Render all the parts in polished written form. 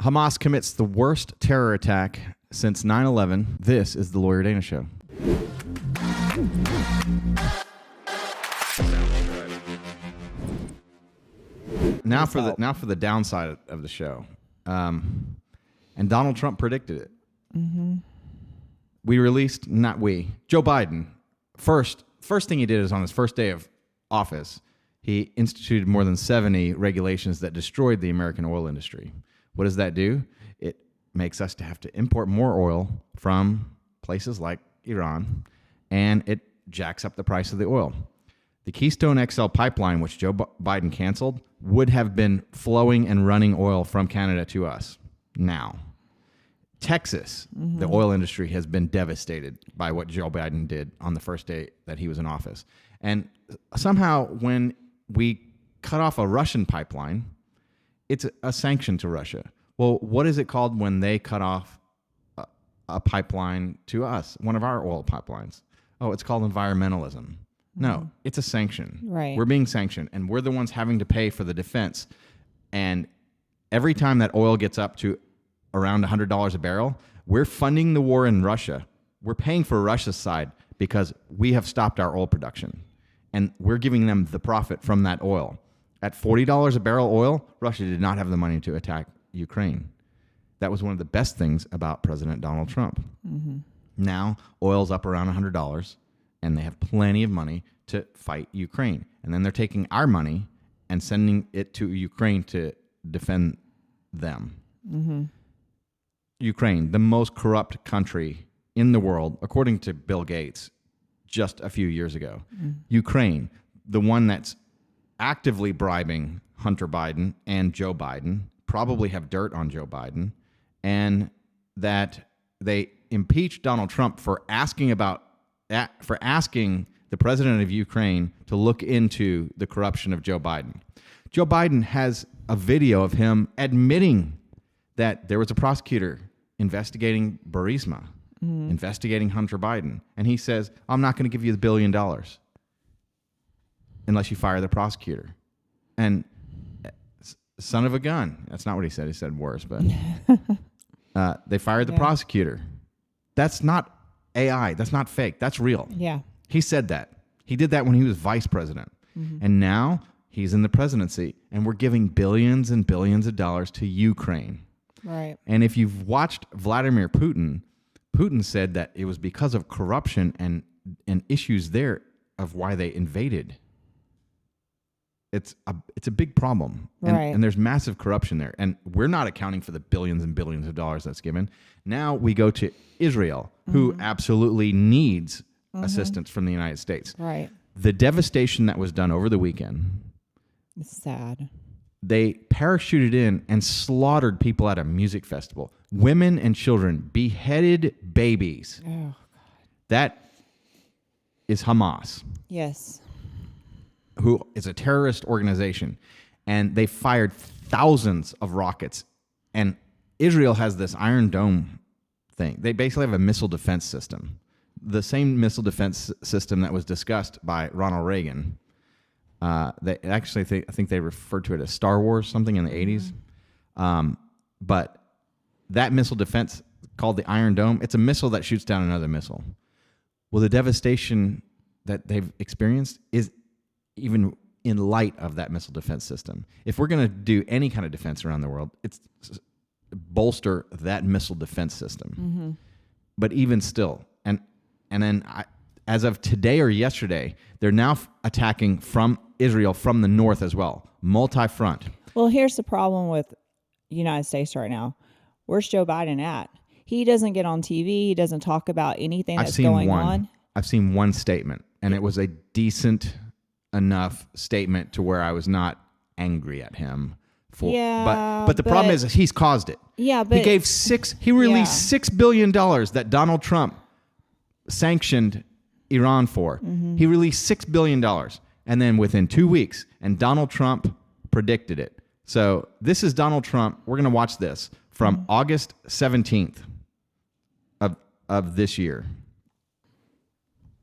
Hamas commits the worst terror attack since 9/11. This is the Lawyer Dana Show. Now for the downside of the show, and Donald Trump predicted it. Mm-hmm. Joe Biden. First thing he did is on his first day of office, he instituted more than 70 regulations that destroyed the American oil industry. What does that do? It makes us to have to import more oil from places like Iran, and it jacks up the price of the oil. The Keystone XL pipeline, which Joe Biden canceled, would have been flowing and running oil from Canada to us. Now, Texas, the oil industry has been devastated by what Joe Biden did on the first day that he was in office. And somehow when we cut off a Russian pipeline, it's a sanction to Russia. Well, what is it called when they cut off a pipeline to us, one of our oil pipelines? Oh, it's called environmentalism. No, it's a sanction. Right. We're being sanctioned, and we're the ones having to pay for the defense. And every time that oil gets up to around $100 a barrel, we're funding the war in Russia. We're paying for Russia's side because we have stopped our oil production. And we're giving them the profit from that oil. At $40 a barrel oil, Russia did not have the money to attack Ukraine. That was one of the best things about President Donald Trump. Mm-hmm. Now, oil's up around $100. And they have plenty of money to fight Ukraine. And then they're taking our money and sending it to Ukraine to defend them. Mm-hmm. Ukraine, the most corrupt country in the world, according to Bill Gates, just a few years ago. Ukraine, the one that's actively bribing Hunter Biden and Joe Biden, probably have dirt on Joe Biden, and that they impeached Donald Trump for asking the president of Ukraine to look into the corruption of Joe Biden. Joe Biden has a video of him admitting that there was a prosecutor investigating Burisma, investigating Hunter Biden. And he says, I'm not going to give you the $1 billion unless you fire the prosecutor. And son of a gun. That's not what he said. He said worse, but they fired the prosecutor. That's not AI. That's not fake. That's real. Yeah. He said that. He did that when he was vice president. Mm-hmm. And now he's in the presidency, and we're giving billions and billions of dollars to Ukraine. Right. And if you've watched Vladimir Putin, Putin said that it was because of corruption and issues there of why they invaded. It's a big problem. And there's massive corruption there. And we're not accounting for the billions and billions of dollars that's given. Now we go to Israel, who absolutely needs assistance from the United States. Right. The devastation that was done over the weekend. It's sad. They parachuted in and slaughtered people at a music festival. Women and children, beheaded babies. Oh, God. That is Hamas. Yes. Who is a terrorist organization. And they fired thousands of rockets. And Israel has this Iron Dome thing. They basically have a missile defense system. The same missile defense system that was discussed by Ronald Reagan. They actually I think they referred to it as Star Wars, something in the 80s. But that missile defense called the Iron Dome, it's a missile that shoots down another missile. Well, the devastation that they've experienced is even in light of that missile defense system. If we're going to do any kind of defense around the world, it's bolster that missile defense system. Mm-hmm. But even still, and then as of today or yesterday, they're now attacking from Israel from the north as well, multi-front. Well, here's the problem with the United States right now. Where's Joe Biden at? He doesn't get on TV. He doesn't talk about anything that's going on. I've seen one statement, and it was a decent enough statement to where I was not angry at him. But the problem is he's caused it. Yeah, but he released $6 billion that Donald Trump sanctioned Iran for. Mm-hmm. He released $6 billion. And then within 2 weeks, and Donald Trump predicted it. So this is Donald Trump. We're going to watch this from August 17th of this year.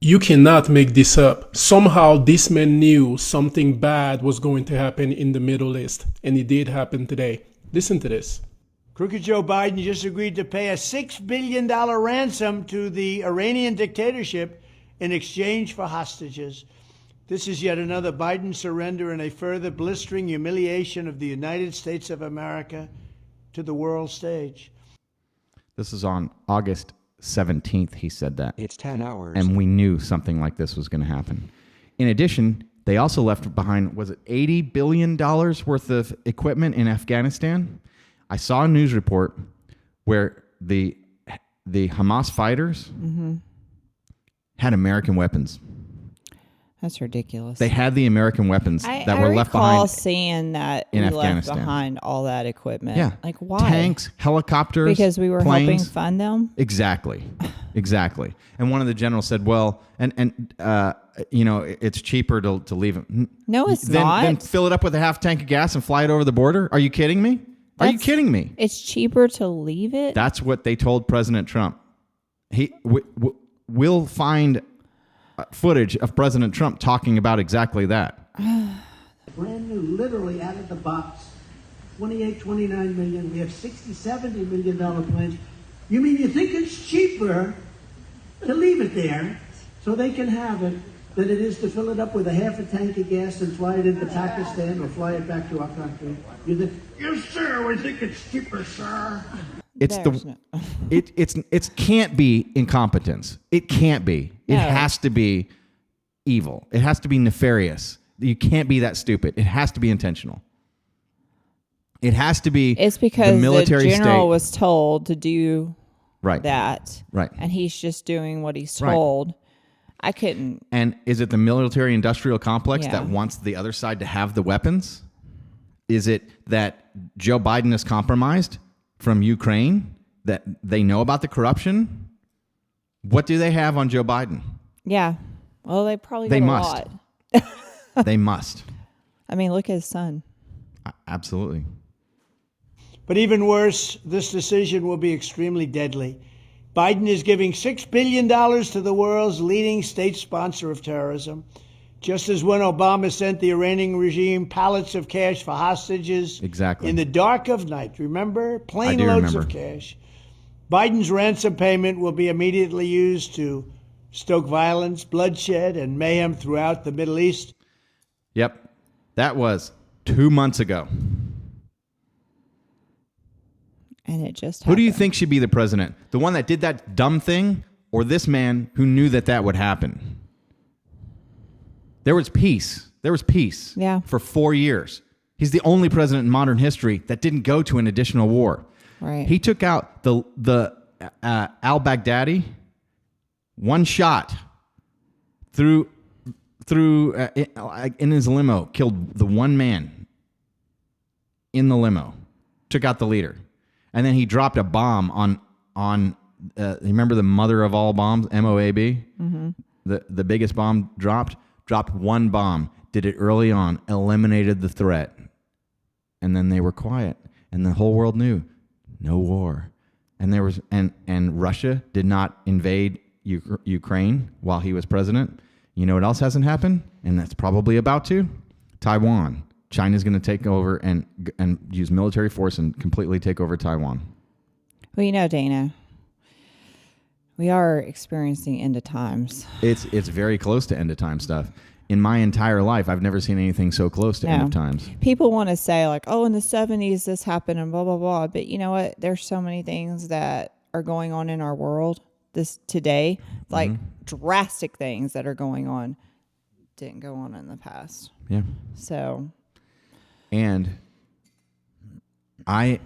You cannot make this up. Somehow this man knew something bad was going to happen in the Middle East, and it did happen today. Listen to this. Crooked Joe Biden just agreed to pay a $6 billion ransom to the Iranian dictatorship in exchange for hostages. This is yet another Biden surrender and a further blistering humiliation of the United States of America to the world stage. This is on August 17th, he said that. It's 10 hours. And we knew something like this was going to happen. In addition, they also left behind, was it $80 billion worth of equipment in Afghanistan? I saw a news report where the Hamas fighters had American weapons. That's ridiculous. They had the American weapons that were left behind. I recall seeing that in we Afghanistan. left behind all that equipment. Yeah. Like, why? Tanks, helicopters, because we were planes. helping fund them? Exactly. Exactly. And one of the generals said, well, it's cheaper to leave them. No, it's not. Then fill it up with a half tank of gas and fly it over the border? Are you kidding me? Are you kidding me? It's cheaper to leave it? That's what they told President Trump. We'll find footage of President Trump talking about exactly that. Brand new, literally out of the box, 28, 29 million. We have 60, 70 million dollar plans. You mean you think it's cheaper to leave it there so they can have it than it is to fill it up with a half a tank of gas and fly it into Pakistan or fly it back to our country? You think, yes, sir, we think it's cheaper, sir. It can't be incompetence. It can't be. It has to be evil. It has to be nefarious. You can't be that stupid. It has to be intentional. It has to be. It's because the military the general state was told to do that. Right. And he's just doing what he's told. Right. I couldn't. And is it the military industrial complex that wants the other side to have the weapons? Is it that Joe Biden is compromised from Ukraine, that they know about the corruption? What do they have on Joe Biden? Yeah. Well, they probably got a lot. They must. I mean, look at his son. Absolutely. But even worse, this decision will be extremely deadly. Biden is giving $6 billion to the world's leading state sponsor of terrorism, just as when Obama sent the Iranian regime pallets of cash for hostages in the dark of night. Remember? Plane loads of cash. Biden's ransom payment will be immediately used to stoke violence, bloodshed, and mayhem throughout the Middle East. Yep. That was 2 months ago. And it just happened. Who do you think should be the president? The one that did that dumb thing, or this man who knew that would happen? There was peace. There was peace for 4 years. He's the only president in modern history that didn't go to an additional war. Right. He took out the al-Baghdadi, one shot through in his limo, killed the one man in the limo, took out the leader. And then he dropped a bomb on remember the mother of all bombs, MOAB? Mm-hmm. The biggest bomb dropped one bomb, did it early on, eliminated the threat. And then they were quiet. And the whole world knew, no war. And there was and Russia did not invade Ukraine while he was president. You know what else hasn't happened? And that's probably about to? Taiwan. China's going to take over and use military force and completely take over Taiwan. Well, you know, Dana, we are experiencing end of times. It's very close to end of time stuff. In my entire life, I've never seen anything so close to end of times. People want to say like, oh, in the 70s this happened and blah, blah, blah. But you know what? There's so many things that are going on in our world today, like drastic things that are going on, didn't go on in the past. Yeah. So... And I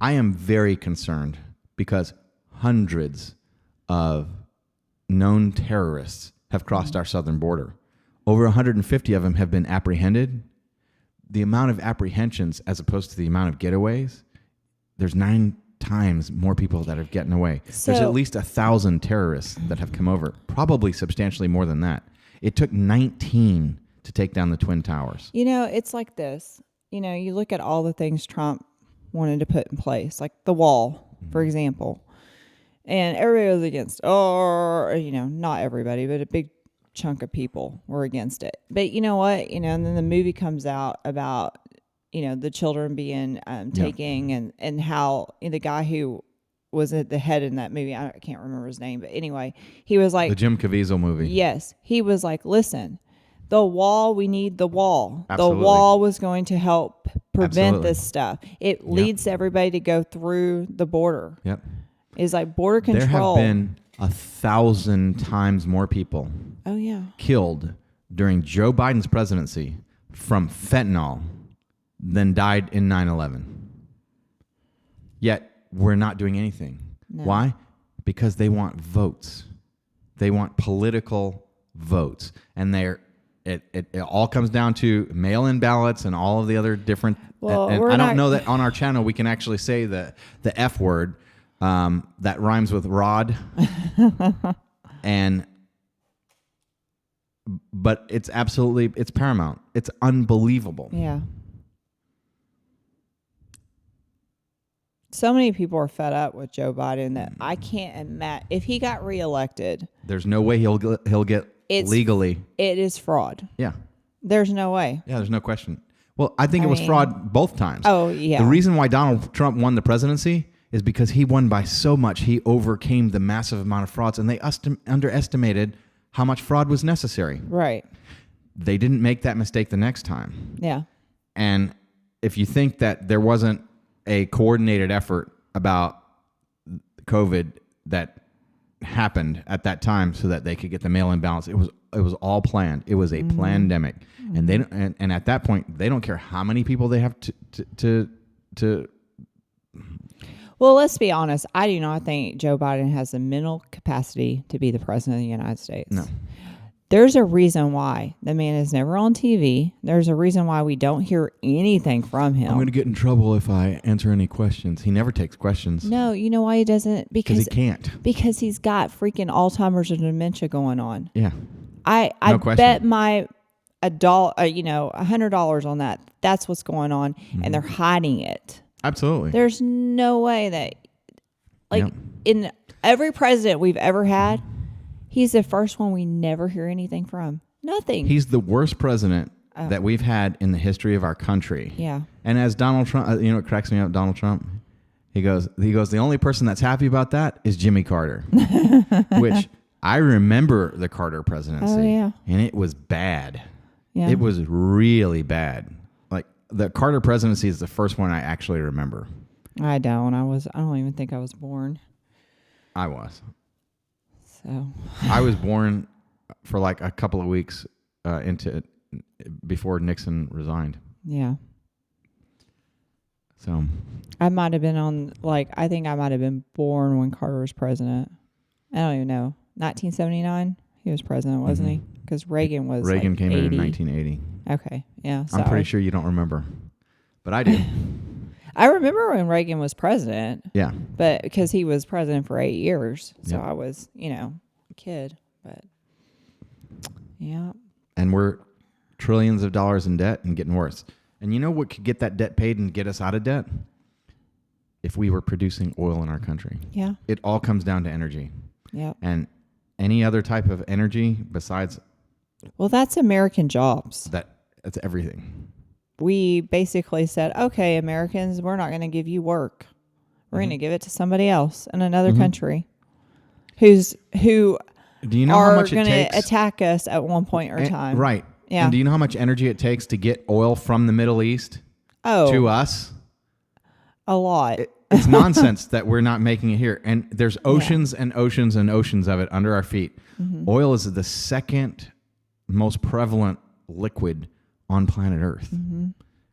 am very concerned because hundreds of known terrorists have crossed our southern border. Over 150 of them have been apprehended. The amount of apprehensions as opposed to the amount of getaways, there's 9 times more people that have gotten away. So, there's at least 1,000 terrorists that have come over, probably substantially more than that. It took 19 to take down the Twin Towers. You know, it's like this. You know, you look at all the things Trump wanted to put in place, like the wall, for example. And everybody was against, or, you know, not everybody, but a big chunk of people were against it. But you know what? You know, and then the movie comes out about the children being taking and how the guy who was at the head in that movie, I can't remember his name, but anyway, he was like, The Jim Caviezel movie. yes, he was like, listen, the wall, we need the wall. Absolutely. The wall was going to help prevent Absolutely. this stuff. It leads everybody to go through the border. Yep. It's like border There control. have been 1,000 times more people Oh yeah. killed during Joe Biden's presidency from fentanyl than died in 9/11. Yet we're not doing anything. No. Why? Because they want votes. They want political votes, and it all comes down to mail-in ballots and all of the other different. Well, and we're I don't not- know that on our channel we can actually say the F word that rhymes with rod, but it's paramount. It's unbelievable. Yeah. So many people are fed up with Joe Biden that I can't imagine if he got reelected. There's no way he'll get legally. It is fraud. Yeah. There's no way. Yeah, there's no question. Well, I think it was fraud both times. Oh, yeah. The reason why Donald Trump won the presidency is because he won by so much. He overcame the massive amount of frauds, and they underestimated how much fraud was necessary. Right. They didn't make that mistake the next time. Yeah. And if you think that there wasn't a coordinated effort about COVID that happened at that time so that they could get the mail-in ballots, it was all planned. It was a pandemic, and they and at that point they don't care how many people they have to. Well, let's be honest. I do not think Joe Biden has the mental capacity to be the president of the United States. No. There's a reason why the man is never on TV. There's a reason why we don't hear anything from him. I'm going to get in trouble if I answer any questions. He never takes questions. No, you know why he doesn't? Because he can't. Because he's got freaking Alzheimer's and dementia going on. Yeah. I question. bet my $100 on that. That's what's going on, and they're hiding it. Absolutely. There's no way that, Yep. in every president we've ever had, he's the first one we never hear anything from. Nothing. He's the worst president that we've had in the history of our country. Yeah. And as Donald Trump, it cracks me up, Donald Trump, he goes, the only person that's happy about that is Jimmy Carter, which I remember the Carter presidency. Oh, yeah. And it was bad. Yeah. It was really bad. Like the Carter presidency is the first one I actually remember. I don't. I don't even think I was born. I was. So. I was born for like a couple of weeks before Nixon resigned. Yeah. So I might have been I think I might have been born when Carter was president. I don't even know. 1979, he was president, wasn't he? Because Reagan was Reagan came 80. in 1980. Okay, yeah. I'm pretty sure you don't remember, but I do. I remember when Reagan was president. Yeah. But because he was president for 8 years, so Yep. I was, a kid. But yeah, And we're trillions of dollars in debt and getting worse. And you know what could get that debt paid and get us out of debt? If we were producing oil in our country. yeah, It all comes down to energy. yeah. And any other type of energy besides Well, that's American jobs. that's everything. We basically said, okay, Americans, we're not going to give you work. We're going to give it to somebody else in another country who Do you know how are much it going to takes? attack us at one point or time. Right. Yeah. And do you know how much energy it takes to get oil from the Middle East Oh, to us? a lot. It's nonsense that we're not making it here. And there's oceans and oceans and oceans of it under our feet. Oil is the second most prevalent liquid on planet Earth.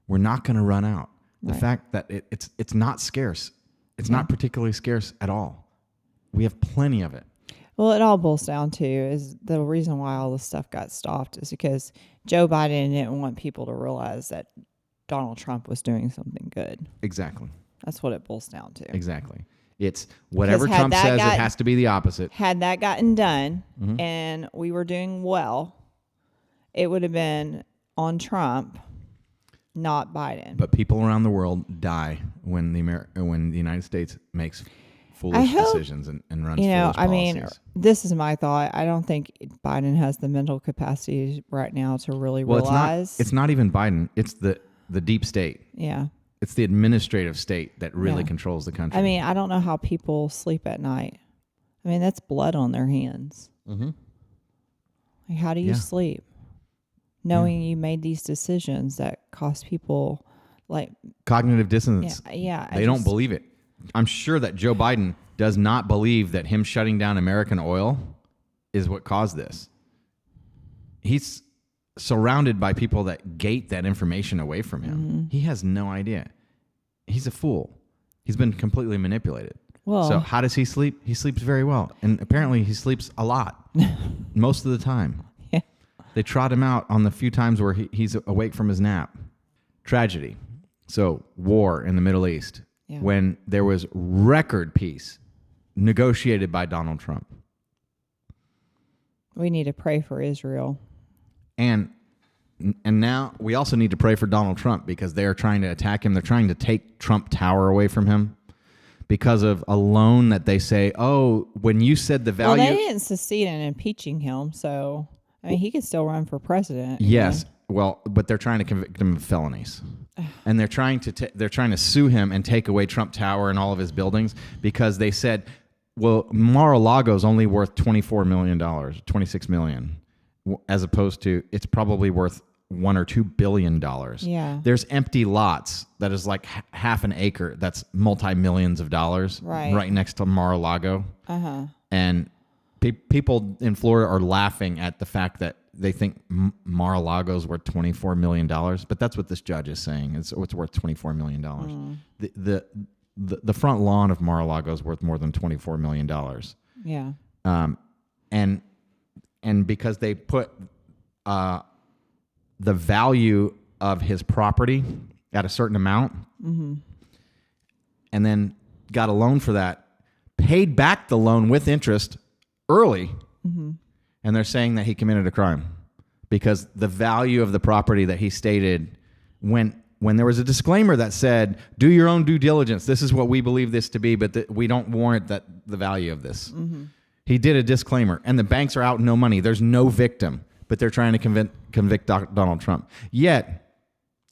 We're not going to run out. The fact that it's not scarce. It's not particularly scarce at all. We have plenty of it. Well, it all boils down to is the reason why all this stuff got stopped is because Joe Biden didn't want people to realize that Donald Trump was doing something good. Exactly. That's what it boils down to. Exactly. It's whatever Because had Trump that says, got- it has to be the opposite. Had that gotten done and we were doing well, it would have been on Trump, not Biden. But people around the world die when the United States makes foolish hope- decisions and runs foolish policies. this is my thought. I don't think Biden has the mental capacity right now to really Well, realize. it's not even Biden. It's the the deep state. Yeah. It's the administrative state that really Yeah. controls the country. I mean, I don't know how people sleep at night. I mean, that's blood on their hands. Mm-hmm. Like, how do you Yeah. sleep knowing you made these decisions that cost people like, Cognitive dissonance. yeah. They don't believe it. I'm sure that Joe Biden does not believe that him shutting down American oil is what caused this. He's surrounded by people that gate that information away from him. Mm-hmm. He has no idea. He's a fool. He's been completely manipulated. Well, So how does he sleep? He sleeps very well. And apparently he sleeps a lot, most of the time. Yeah. They trot him out on the few times where he's awake from his nap. Tragedy. So war in the Middle East, Yeah. when there was record peace negotiated by Donald Trump. we need to pray for Israel. And now we also need to pray for Donald Trump because they are trying to attack him. They're trying to take Trump Tower away from him because of a loan that they say, oh, when you said the value. Well, they didn't succeed in impeaching him, so I mean, he could still run for president. Yes. Well, but they're trying to convict him of felonies, and they're trying to sue him and take away Trump Tower and all of his buildings because they said, well, Mar-a-Lago's only worth $24 million, $26 million, as opposed to it's probably worth $1 or $2 billion. Yeah. There's empty lots that is like half an acre. That's multi-millions of dollars Right. next to Mar-a-Lago. Uh-huh. And people in Florida are laughing at the fact that they think Mar-a-Lago's worth $24 million, but that's what this judge is saying. It's worth $24 million. The front lawn of Mar-a-Lago is worth more than $24 million. Yeah. And because they put the value of his property at a certain amount, and then got a loan for that, paid back the loan with interest early, and they're saying that he committed a crime because the value of the property that he stated when there was a disclaimer that said, do your own due diligence. This is what we believe this to be, but we don't warrant the value of this. He did a disclaimer, and the banks are out no money. There's no victim, but they're trying to convict Donald Trump. Yet,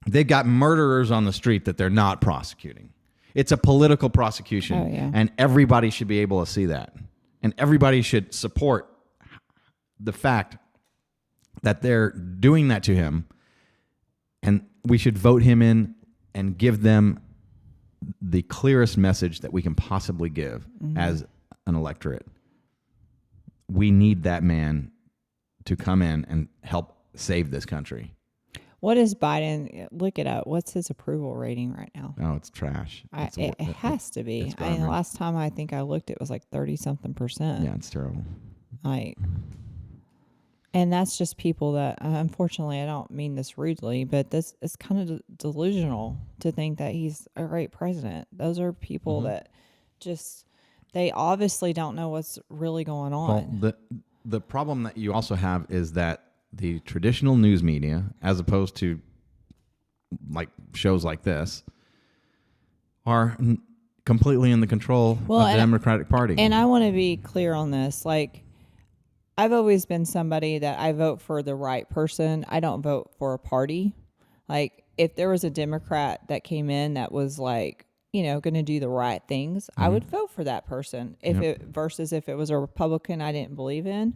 they've got murderers on the street that they're not prosecuting. It's a political prosecution, Oh, yeah. and everybody should be able to see that. And everybody should support the fact that they're doing that to him, and we should vote him in and give them the clearest message that we can possibly give as an electorate. We need that man to come in and help save this country. What is Biden? Look it up. What's his approval rating right now? Oh, it's trash. It has to be. it's I mean, the garbage. last time I think I looked, it was like 30-something%. Yeah, it's terrible. Like, and that's just people that, unfortunately, I don't mean this rudely, but this is kind of delusional to think that he's a great president. Those are people that just, they obviously don't know what's really going on. Well, the problem that you also have is that the traditional news media, as opposed to like shows like this, are completely in the control of the Democratic Party. And I want to be clear on this. Like, I've always been somebody that I vote for the right person. I don't vote for a party. Like, if there was a Democrat that came in that was like, you know, going to do the right things, I would vote for that person. Versus if it was a Republican I didn't believe in,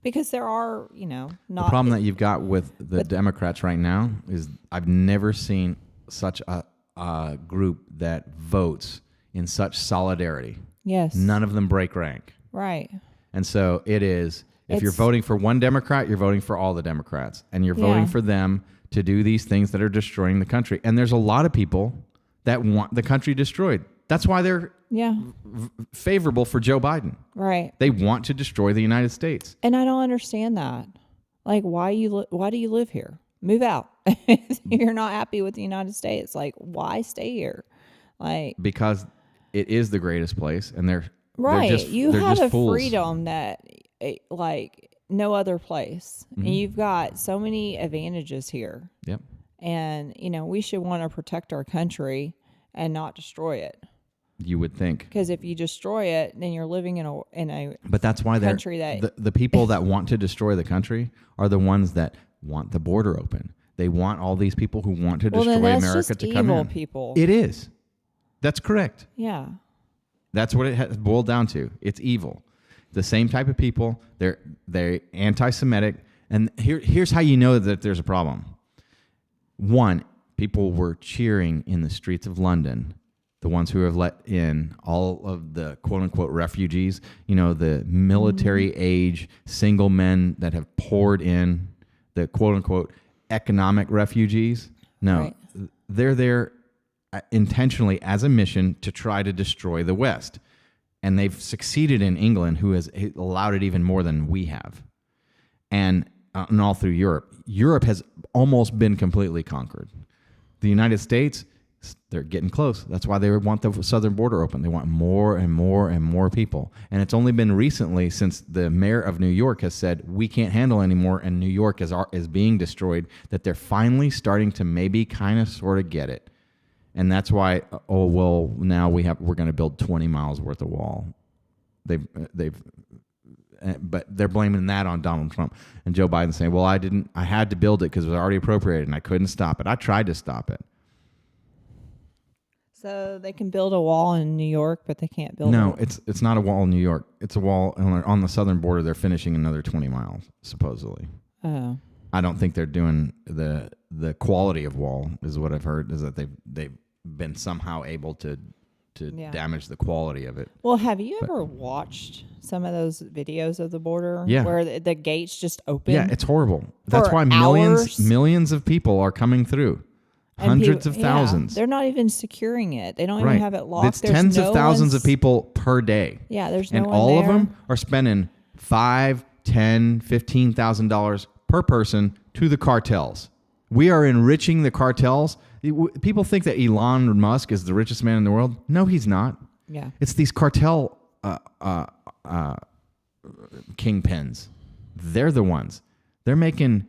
because there are, you know, not the problem that you've got with the Democrats right now is I've never seen such a group that votes in such solidarity. Yes. None of them break rank. Right. And so it is, if you're It's- voting for one Democrat, you're voting for all the Democrats. And you're voting Yeah. for them to do these things that are destroying the country. And there's a lot of people that want the country destroyed. That's why they're Yeah. favorable for Joe Biden. Right. They want to destroy the United States. And I don't understand that. Like, why do you live here? Move out. You're not happy with the United States. Like, why stay here? Like, Because it is the greatest place, and they're right. You they're have just a fools. freedom that like no other place. And you've got so many advantages here. Yep. And, you know, we should want to protect our country and not destroy it. You would think. Because if you destroy it, then you're living in a But that's why they're country that the people that want to destroy the country are the ones that want the border open. They want all these people who want to Well, then destroy that's America just to come evil in. people. It is. That's correct. Yeah. That's what it has boiled down to. It's evil. The same type of people. They're anti-Semitic. And here's how you know that there's a problem. One, people were cheering in the streets of London, the ones who have let in all of the quote-unquote refugees, the military age single men that have poured in, the quote-unquote economic refugees. No, Right. they're there intentionally as a mission to try to destroy the West. And they've succeeded in England, who has allowed it even more than we have. And all through Europe. Europe has almost been completely conquered. The United States, they're getting close. That's why they want the southern border open. They want more and more and more people. And it's only been recently since the mayor of New York has said, we can't handle anymore, and New York is being destroyed, that they're finally starting to maybe kind of sort of get it. And that's why, now we're going to build 20 miles worth of wall. But they're blaming that on Donald Trump, and Joe Biden saying, well, I had to build it because it was already appropriated and I couldn't stop it. I tried to stop it. So they can build a wall in New York, but they can't build No, it's not a wall in New York. It's a wall on the southern border. They're finishing another 20 miles, supposedly. Oh. I don't think they're doing the quality of wall, is what I've heard, is that they've been somehow able to damage the quality of it. Well, have you ever watched some of those videos of the border? Yeah. Where the gates just open? Yeah, it's horrible. That's why hours? millions of people are coming through. And Hundreds of people- thousands. They're not even securing it. They don't Right. even have it locked. It's There's tens of no thousands one's- of people per day. Yeah, there's no and one all of there. them are spending $5,000, $10,000, $15,000 per person to the cartels. We are enriching the cartels. People think that Elon Musk is the richest man in the world. No, he's not. Yeah. It's these cartel kingpins. They're the ones. They're making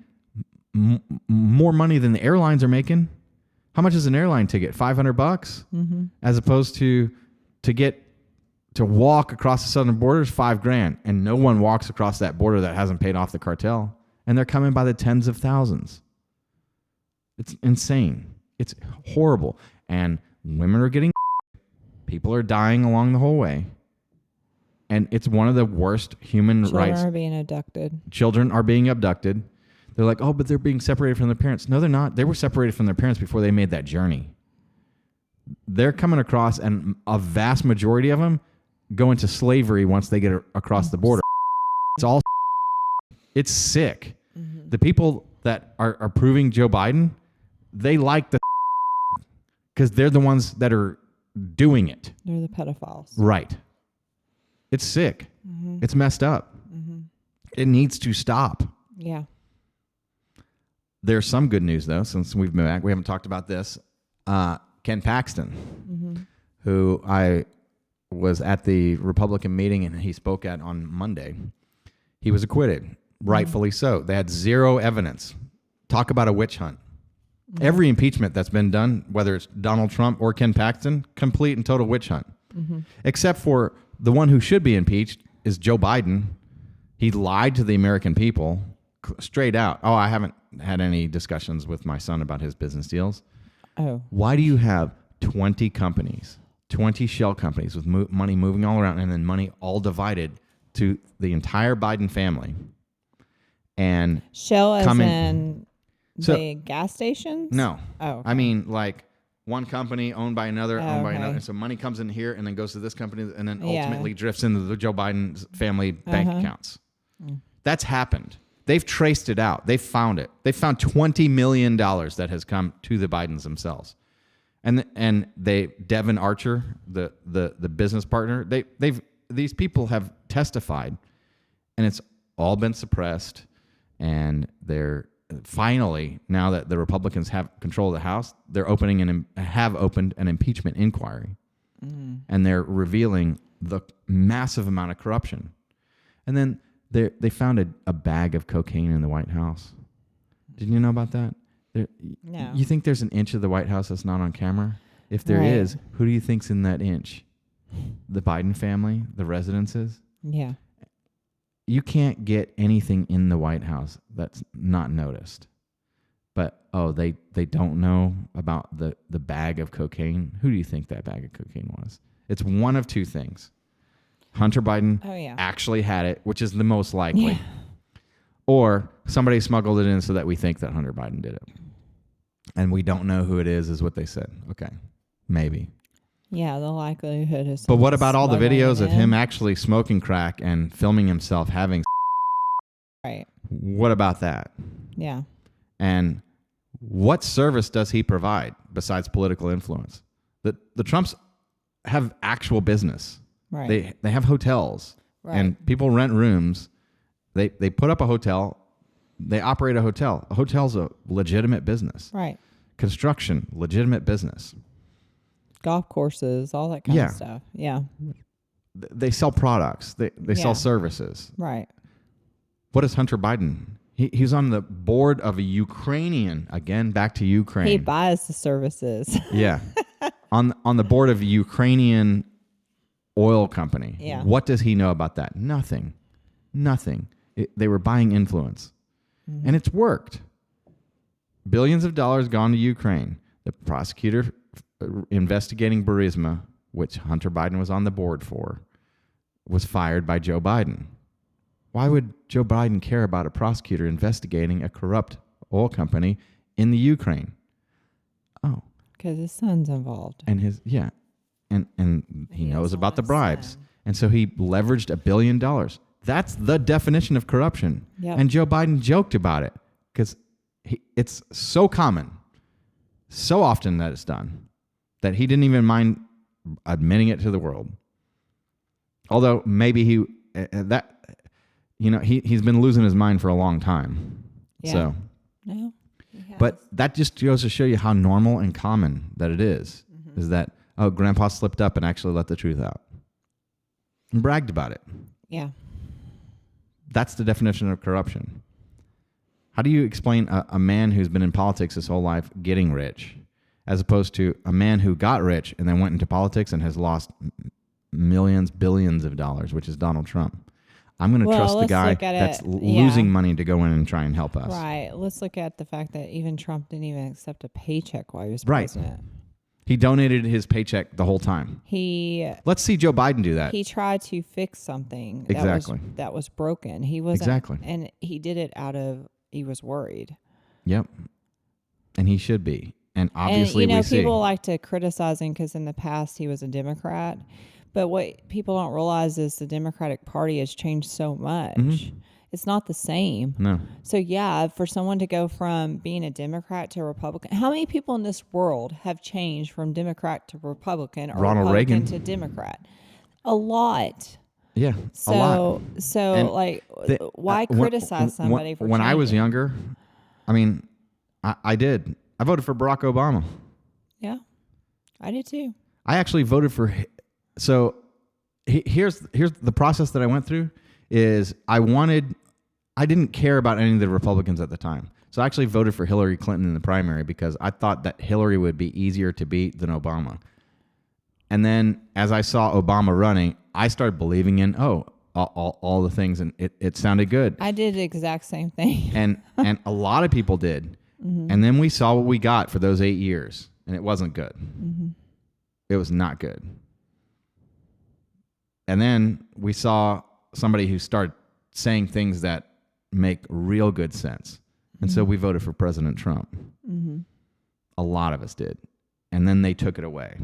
more money than the airlines are making. How much is an airline ticket? $500, Mm-hmm. as opposed to walk across the southern border is $5,000, and no one walks across that border that hasn't paid off the cartel, and they're coming by the tens of thousands. It's insane. It's horrible, and women are getting. People are dying along the whole way, and it's one of the worst human rights. Children are being abducted. Children are being abducted. They're like, oh, but they're being separated from their parents. No, they're not. They were separated from their parents before they made that journey. They're coming across, and a vast majority of them go into slavery once they get across the border. It's all. It's sick. Mm-hmm. The people that are approving Joe Biden, they like the because they're the ones that are doing it. They're the pedophiles. Right. It's sick. Mm-hmm. It's messed up. Mm-hmm. It needs to stop. Yeah. There's some good news, though, since we've been back. We haven't talked about this. Ken Paxton, Mm-hmm. who I was at the Republican meeting and he spoke at on Monday, he was acquitted, rightfully so. They had zero evidence. Talk about a witch hunt. Mm-hmm. Every impeachment that's been done, whether it's Donald Trump or Ken Paxton, complete and total witch hunt. Mm-hmm. Except for the one who should be impeached is Joe Biden. He lied to the American people straight out. Oh, I haven't had any discussions with my son about his business deals. Oh. Why do you have 20 companies, 20 shell companies with money moving all around and then money all divided to the entire Biden family? And Shell as coming- in So- the gas stations? no. Oh. Okay. I mean, like one company owned by another, owned by Okay. another. And so money comes in here and then goes to this company and then Yeah. ultimately drifts into the Joe Biden's family bank Uh-huh. accounts. That's happened. They've traced it out. They found it. They found $20 million that has come to the Bidens themselves. And Devin Archer, the business partner, these people have testified, and it's all been suppressed. And they're finally, now that the Republicans have control of the House, they're have opened an impeachment inquiry, and they're revealing the massive amount of corruption. And then they found a bag of cocaine in the White House. Didn't you know about that? No. You think there's an inch of the White House that's not on camera? If there Right. is, who do you think's in that inch? The Biden family, the residences? Yeah. You can't get anything in the White House that's not noticed. But they don't know about the bag of cocaine. Who do you think that bag of cocaine was? It's one of two things. Hunter Biden actually had it, which is the most likely. Or somebody smuggled it in so that we think that Hunter Biden did it. And we don't know who it is what they said. Okay, maybe. Yeah, the likelihood is. But what about all the videos of him actually smoking crack and filming himself having? Right. What about that? Yeah. And what service does he provide besides political influence? The Trumps have actual business. Right. They have hotels. Right. And people rent rooms. They put up a hotel. They operate a hotel. A hotel's a legitimate business. Right. Construction, legitimate business. Golf courses, all that kind of stuff. Yeah. They sell products. They sell services. Right. What is Hunter Biden? He's on the board of a Ukrainian, again, back to Ukraine. He buys the services. Yeah. on the board of a Ukrainian oil company. Yeah. What does he know about that? Nothing. They were buying influence. Mm-hmm. And it's worked. Billions of dollars gone to Ukraine. The prosecutor investigating Burisma, which Hunter Biden was on the board for, was fired by Joe Biden. Why would Joe Biden care about a prosecutor investigating a corrupt oil company in the Ukraine? Oh. Because his son's involved. And and he knows about the bribes. And so he leveraged $1 billion. That's the definition of corruption. Yep. And Joe Biden joked about it because it's so common, so often that it's done, that he didn't even mind admitting it to the world. Although maybe he's been losing his mind for a long time. Yeah. So, no, but that just goes to show you how normal and common that it is. Mm-hmm. Is that, Grandpa slipped up and actually let the truth out and bragged about it. Yeah. That's the definition of corruption. How do you explain a man who's been in politics his whole life getting rich, as opposed to a man who got rich and then went into politics and has lost millions, billions of dollars, which is Donald Trump? I'm going to trust the guy that's losing money to go in and try and help us. Right. Let's look at the fact that even Trump didn't even accept a paycheck while he was president. He donated his paycheck the whole time. Let's see Joe Biden do that. He tried to fix something that was broken. He wasn't, and he did it he was worried. Yep. And he should be. And obviously, people like to criticize him because in the past he was a Democrat. But what people don't realize is the Democratic Party has changed so much. Mm-hmm. It's not the same. No. So, for someone to go from being a Democrat to a Republican, how many people in this world have changed from Democrat to Republican or Ronald Republican Reagan to Democrat? A lot. Yeah, a lot. So, why criticize somebody for when changing? I was younger, I did. I voted for Barack Obama. Yeah, I did too. I actually voted for... So here's the process that I went through is I didn't care about any of the Republicans at the time. So I actually voted for Hillary Clinton in the primary because I thought that Hillary would be easier to beat than Obama. And then as I saw Obama running, I started believing in, all the things, and it sounded good. I did the exact same thing. and a lot of people did. Mm-hmm. And then we saw what we got for those 8 years, and it wasn't good. Mm-hmm. It was not good. And then we saw somebody who started saying things that make real good sense. And so we voted for President Trump. Mm-hmm. A lot of us did. And then they took it away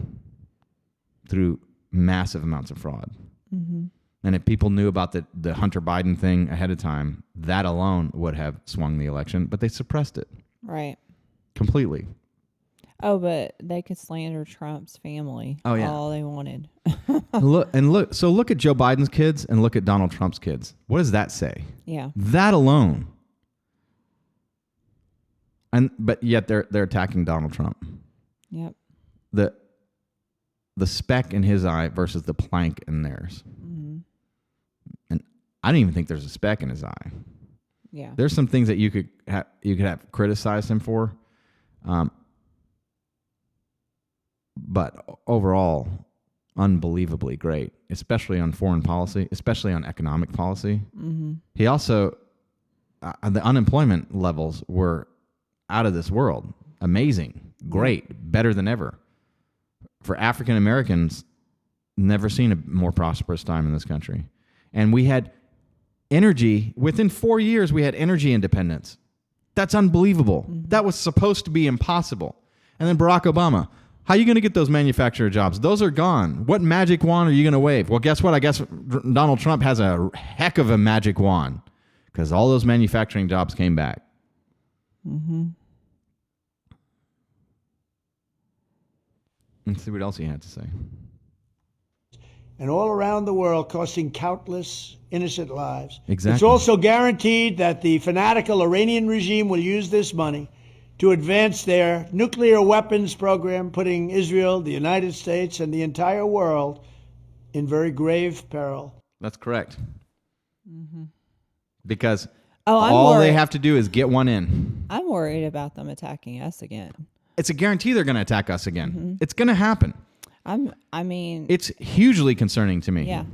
through massive amounts of fraud. Mm-hmm. And if people knew about the Hunter Biden thing ahead of time, that alone would have swung the election, but they suppressed it. Right. Completely. Oh, but they could slander Trump's family all they wanted. Look at Joe Biden's kids and look at Donald Trump's kids. What does that say? Yeah. That alone. But yet they're attacking Donald Trump. Yep. The speck in his eye versus the plank in theirs. Mm-hmm. And I don't even think there's a speck in his eye. Yeah. There's some things that you could have criticized him for. But overall, unbelievably great, especially on foreign policy, especially on economic policy. Mm-hmm. He also, the unemployment levels were out of this world. Amazing, great, better than ever. For African Americans, never seen a more prosperous time in this country. And we had energy. Within 4 years, we had energy independence. That's unbelievable. That was supposed to be impossible. And then Barack Obama, how are you going to get those manufacturer jobs? Those are gone. What magic wand are you going to wave? Well, guess what? I guess Donald Trump has a heck of a magic wand because all those manufacturing jobs came back. Let's see what else he had to say. And all around the world, costing countless innocent lives. Exactly. It's also guaranteed that the fanatical Iranian regime will use this money to advance their nuclear weapons program, putting Israel, the United States, and the entire world in very grave peril. That's correct. Because I'm all they worried. have to do is get one in. I'm worried about them attacking us again. It's a guarantee they're going to attack us again. It's going to happen. I mean, It's hugely concerning to me. yeah.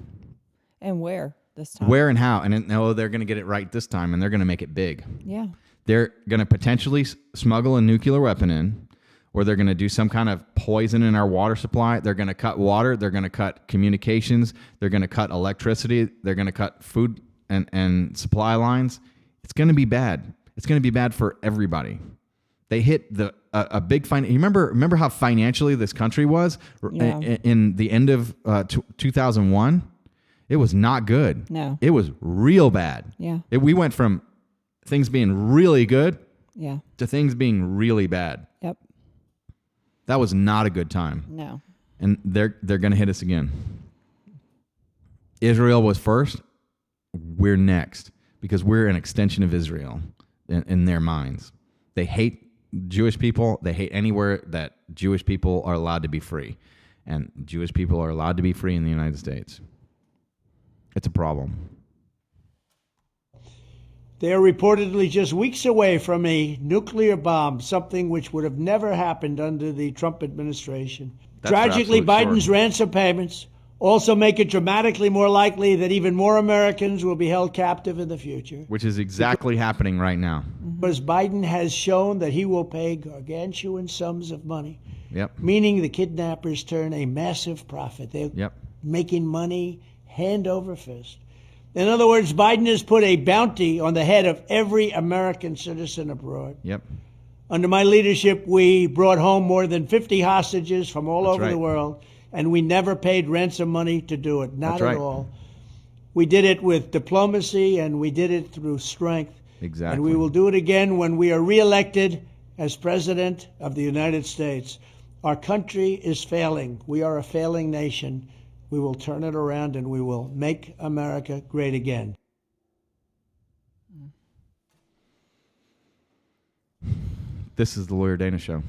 And where this time? Where and how. And they're going to get it right this time, and they're going to make it big. Yeah. They're going to potentially smuggle a nuclear weapon in, or they're going to do some kind of poison in our water supply. They're going to cut water. They're going to cut communications. They're going to cut electricity. They're going to cut food and supply lines. It's going to be bad. It's going to be bad for everybody. They hit a big You remember how financially this country was in the end of 2001? It was not good. No. It was real bad. Yeah. We went from things being really good Yeah. to things being really bad. Yep. That was not a good time. No. And they're going to hit us again. Israel was first. We're next because we're an extension of Israel in their minds. They hate Jewish people. They hate anywhere that Jewish people are allowed to be free. And Jewish people are allowed to be free in the United States. It's a problem. They are reportedly just weeks away from a nuclear bomb, something which would have never happened under the Trump administration. That's for Tragically, absolute Biden's sure. ransom payments also make it dramatically more likely that even more Americans will be held captive in the future. Which is exactly happening right now. Because Biden has shown that he will pay gargantuan sums of money, Yep. meaning the kidnappers turn a massive profit. They're Yep. making money hand over fist. In other words, Biden has put a bounty on the head of every American citizen abroad. Yep. Under my leadership, we brought home more than 50 hostages from all That's over the right. world, and we never paid ransom money to do it. Not That's at right. all. We did it with diplomacy, and we did it through strength. Exactly. And we will do it again when we are reelected as President of the United States. Our country is failing. We are a failing nation. We will turn it around, and we will make America great again. This is the Lawyer Dana Show.